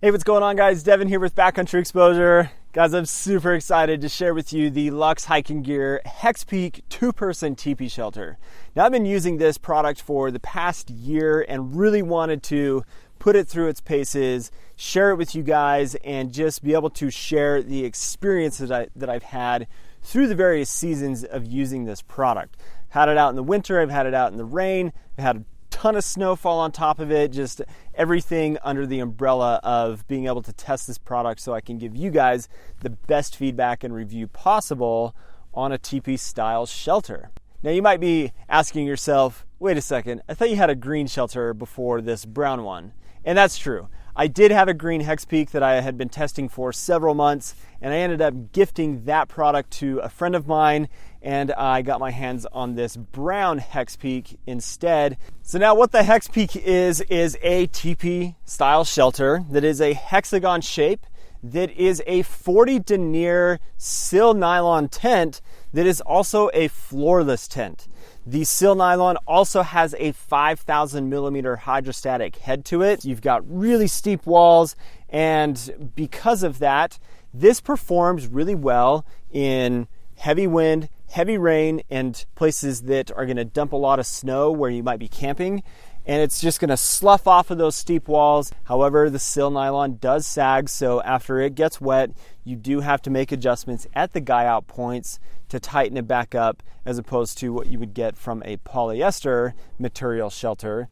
Hey, what's going on, guys? Devin here with Backcountry Exposure. Guys, I'm super excited to share with you the Luxe hiking gear Hexpeak 2-person teepee shelter. Now, I've been using this product for the past year and really wanted to put it through its paces, share it with you guys, and just be able to share the experience that I've had through the various seasons of using this product. Had it out in the winter, I've had it out in the rain, I've had a ton of snowfall on top of it, just everything under the umbrella of being able to test this product so I can give you guys the best feedback and review possible on a teepee style shelter. Now, you might be asking yourself, wait a second, I thought you had a green shelter before this brown one. And that's true. I did have a green Hexpeak that I had been testing for several months, and I ended up gifting that product to a friend of mine, and I got my hands on this brown Hexpeak instead. So now what the Hexpeak is a teepee style shelter that is a hexagon shape, that is a 40 denier sil nylon tent that is also a floorless tent. The sil nylon also has a 5,000 millimeter hydrostatic head to it. You've got really steep walls, and because of that, this performs really well in heavy wind, heavy rain, and places that are going to dump a lot of snow where you might be camping. And it's just going to slough off of those steep walls. However, the sil nylon does sag, so after it gets wet, you do have to make adjustments at the guy out points to tighten it back up, as opposed to what you would get from a polyester material shelter.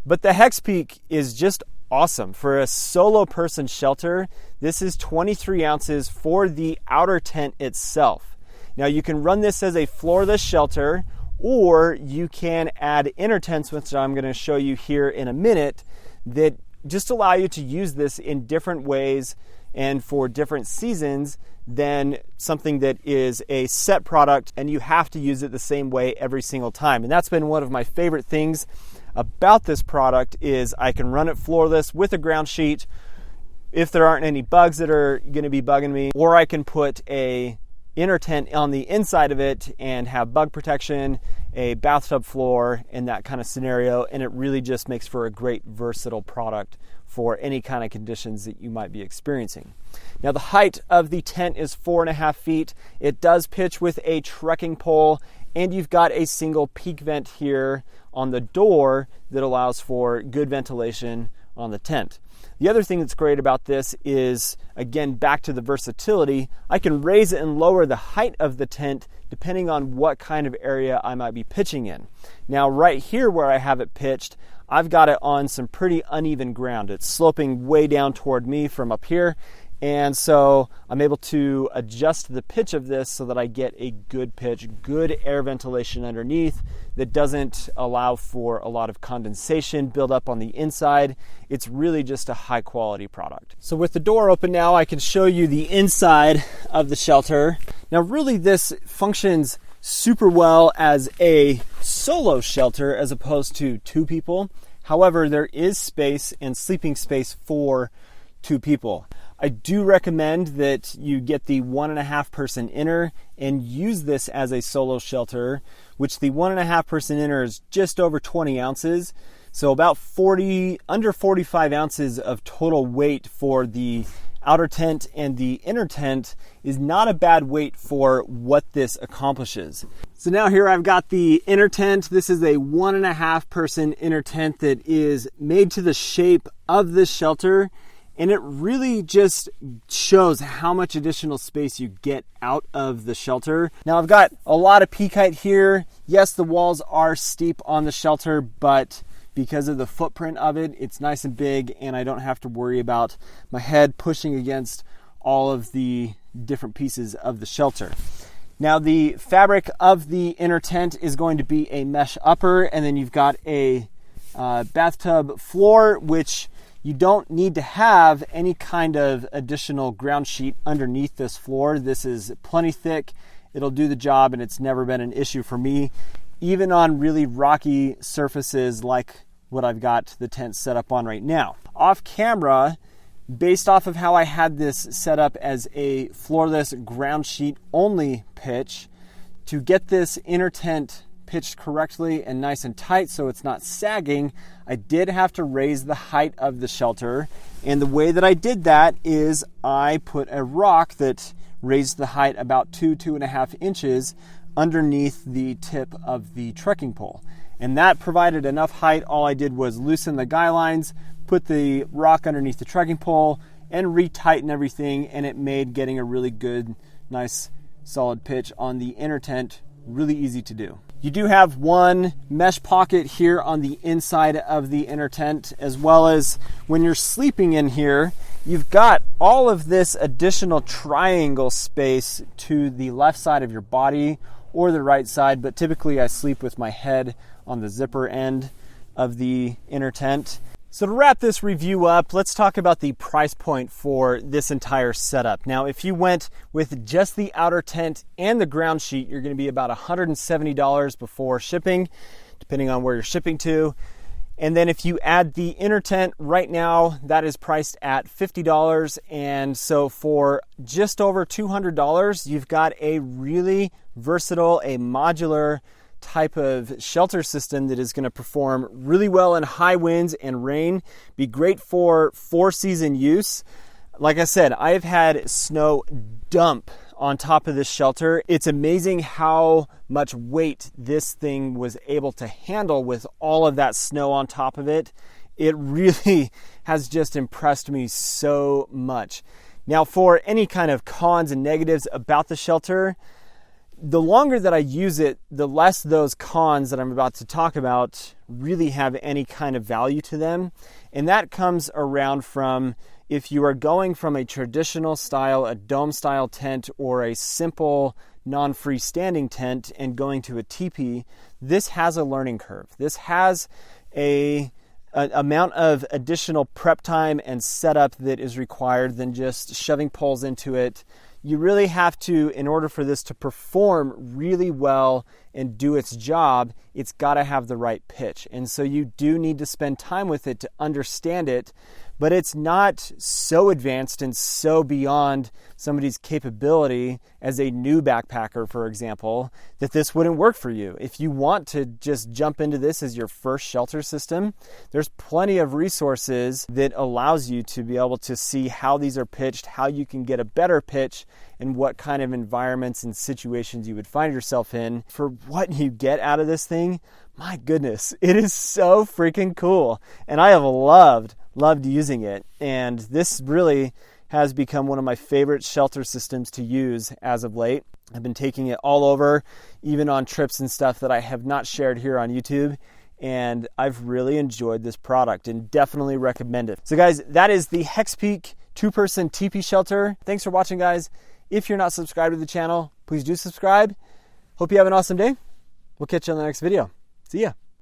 But the Hexpeak is just awesome. For a solo person shelter, this is 23 ounces for the outer tent itself. Now, you can run this as a floorless shelter, or you can add inner tents, which I'm going to show you here in a minute, that just allow you to use this in different ways and for different seasons than something that is a set product and you have to use it the same way every single time. And that's been one of my favorite things about this product, is I can run it floorless with a ground sheet if there aren't any bugs that are going to be bugging me, or I can put a inner tent on the inside of it and have bug protection, a bathtub floor, in that kind of scenario, and it really just makes for a great versatile product for any kind of conditions that you might be experiencing. Now, the height of the tent is 4.5 feet. It does pitch with a trekking pole, and you've got a single peak vent here on the door that allows for good ventilation on the tent. The other thing that's great about this is, again, back to the versatility, I can raise and lower the height of the tent depending on what kind of area I might be pitching in. Now, right here where I have it pitched, I've got it on some pretty uneven ground. It's sloping way down toward me from up here, and so I'm able to adjust the pitch of this so that I get a good pitch, good air ventilation underneath that doesn't allow for a lot of condensation build up on the inside. It's really just a high quality product. So with the door open now, I can show you the inside of the shelter. Now, really, this functions super well as a solo shelter as opposed to two people. However, there is space and sleeping space for two people. I do recommend that you get the 1.5 person inner and use this as a solo shelter, which the 1.5 person inner is just over 20 ounces. So about under 45 ounces of total weight for the outer tent, and the inner tent is not a bad weight for what this accomplishes. So now here I've got the inner tent. This is a 1.5 person inner tent that is made to the shape of this shelter. And it really just shows how much additional space you get out of the shelter. Now, I've got a lot of peak height here. Yes, the walls are steep on the shelter, but because of the footprint of it, it's nice and big, and I don't have to worry about my head pushing against all of the different pieces of the shelter. Now, the fabric of the inner tent is going to be a mesh upper, and then you've got a bathtub floor, which you don't need to have any kind of additional ground sheet underneath this floor. This is plenty thick. It'll do the job, and it's never been an issue for me, even on really rocky surfaces like what I've got the tent set up on right now. Off camera, based off of how I had this set up as a floorless ground sheet only pitch, to get this inner tent pitched correctly and nice and tight so it's not sagging, I did have to raise the height of the shelter. And the way that I did that is I put a rock that raised the height about 2.5 inches underneath the tip of the trekking pole. And that provided enough height. All I did was loosen the guy lines, put the rock underneath the trekking pole, and retighten everything, and it made getting a really good, nice, solid pitch on the inner tent really easy to do. You do have one mesh pocket here on the inside of the inner tent, as well as when you're sleeping in here, you've got all of this additional triangle space to the left side of your body or the right side, but typically I sleep with my head on the zipper end of the inner tent. So to wrap this review up, let's talk about the price point for this entire setup. Now, if you went with just the outer tent and the ground sheet, you're going to be about $170 before shipping, depending on where you're shipping to. And then if you add the inner tent, right now that is priced at $50. And so for just over $200, you've got a really versatile, a modular type of shelter system that is going to perform really well in high winds and rain, be great for 4-season use. Like I said, I've had snow dump on top of this shelter. It's amazing how much weight this thing was able to handle with all of that snow on top of it. It really has just impressed me so much. Now, for any kind of cons and negatives about the shelter, the longer that I use it, the less those cons that I'm about to talk about really have any kind of value to them. And that comes around from if you are going from a traditional style, a dome style tent, or a simple non-freestanding tent and going to a teepee, this has a learning curve. This has an amount of additional prep time and setup that is required than just shoving poles into it. You really have to, in order for this to perform really well and do its job, it's got to have the right pitch. And so you do need to spend time with it to understand it, but it's not so advanced and so beyond somebody's capability as a new backpacker, for example, that this wouldn't work for you. If you want to just jump into this as your first shelter system, there's plenty of resources that allows you to be able to see how these are pitched, how you can get a better pitch, and what kind of environments and situations you would find yourself in. For what you get out of this thing, my goodness, it is so freaking cool. And I have loved using it. And this really has become one of my favorite shelter systems to use as of late. I've been taking it all over, even on trips and stuff that I have not shared here on YouTube. And I've really enjoyed this product and definitely recommend it. So guys, that is the Hexpeak 2-person teepee shelter. Thanks for watching, guys. If you're not subscribed to the channel, please do subscribe. Hope you have an awesome day. We'll catch you on the next video. See ya.